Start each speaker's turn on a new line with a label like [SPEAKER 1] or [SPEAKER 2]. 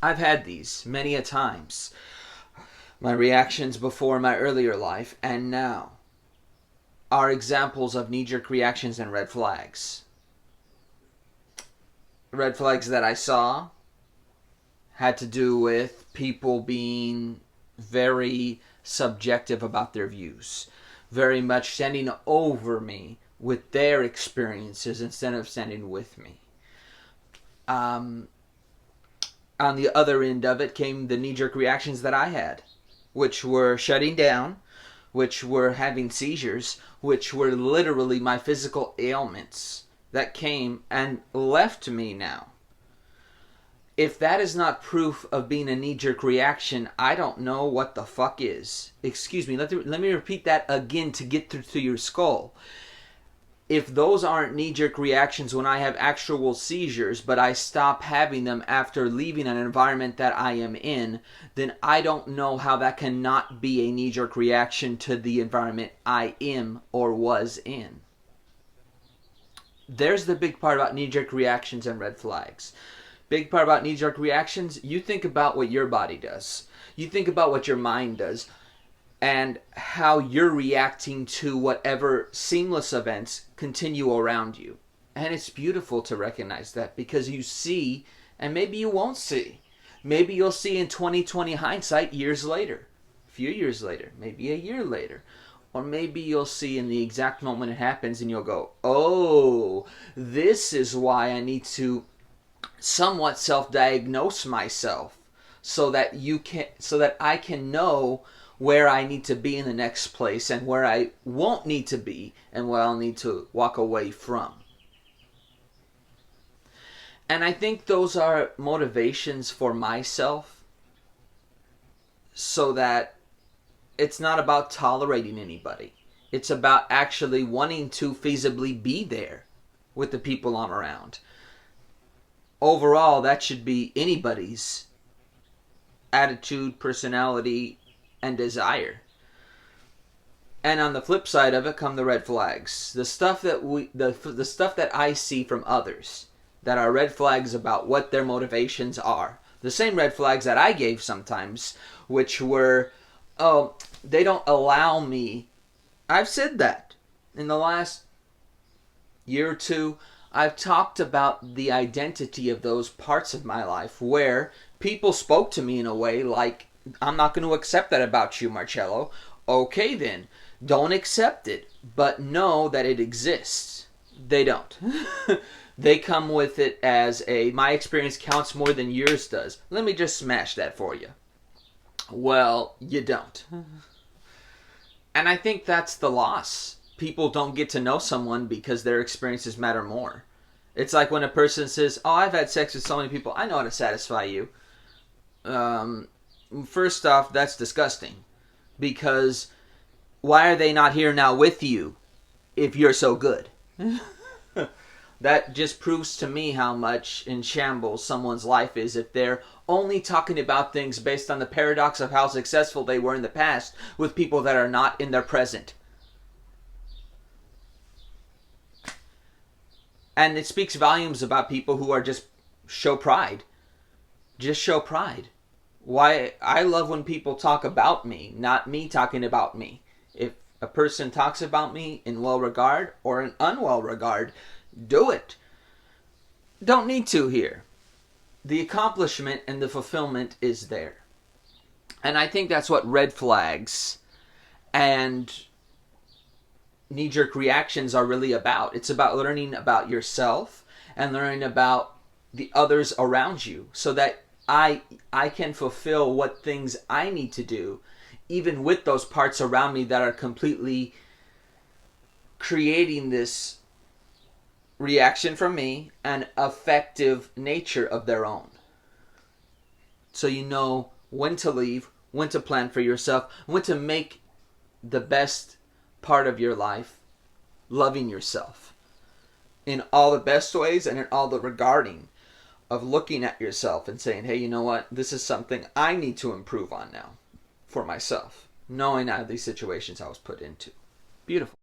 [SPEAKER 1] I've had these many a times. My reactions before my earlier life and now are examples of knee-jerk reactions and red flags. Red flags that I saw had to do with people being very subjective about their views, very much standing over me with their experiences instead of standing with me. Um, on the other end of it came the knee jerk reactions that I had, which were shutting down, which were having seizures, which were literally my physical ailments that came and left me now. If that is not proof of being a knee jerk reaction, I don't know what the fuck is. Excuse me, let me repeat that again to get through to your skull. If those aren't knee jerk reactions when I have actual seizures, but I stop having them after leaving an environment that I am in, then I don't know how that cannot be a knee jerk reaction to the environment I am or was in. There's the big part about knee jerk reactions and red flags. Big part about knee jerk reactions, you think about what your body does. You think about what your mind does and how you're reacting to whatever seamless events continue around you. And it's beautiful to recognize that because you see, and maybe you won't see. Maybe you'll see in 2020 hindsight years later, a few years later, maybe a year later. Or maybe you'll see in the exact moment it happens and you'll go, oh, this is why I need to somewhat self-diagnose myself so that I can know where I need to be in the next place and where I won't need to be and where I'll need to walk away from. And I think those are motivations for myself so that it's not about tolerating anybody. It's about actually wanting to feasibly be there with the people I'm around. Overall, that should be anybody's attitude, personality, and desire. And on the flip side of it come the red flags. The stuff that I see from others that are red flags about what their motivations are. The same red flags that I gave sometimes, which were, oh, they don't allow me. I've said that in the last year or two. I've talked about the identity of those parts of my life where people spoke to me in a way like, I'm not going to accept that about you, Marcello. Okay then, don't accept it, but know that it exists. They don't. They come with it as my experience counts more than yours does. Let me just smash that for you. Well, you don't. And I think that's the loss. People don't get to know someone because their experiences matter more. It's like when a person says, oh, I've had sex with so many people, I know how to satisfy you. First off, that's disgusting. Because why are they not here now with you if you're so good? That just proves to me how much in shambles someone's life is if they're only talking about things based on the paradox of how successful they were in the past with people that are not in their present. And it speaks volumes about people who are just show pride. Just show pride. Why I love when people talk about me, not me talking about me. If a person talks about me in well regard or in unwell regard, do it. Don't need to here. The accomplishment and the fulfillment is there. And I think that's what red flags and knee-jerk reactions are really about. It's about learning about yourself and learning about the others around you so that I can fulfill what things I need to do, even with those parts around me that are completely creating this reaction from me and effective nature of their own. So you know when to leave, when to plan for yourself, when to make the best part of your life loving yourself in all the best ways and in all the regarding of looking at yourself and saying, hey, you know what? This is something I need to improve on now for myself, knowing how these situations I was put into. Beautiful.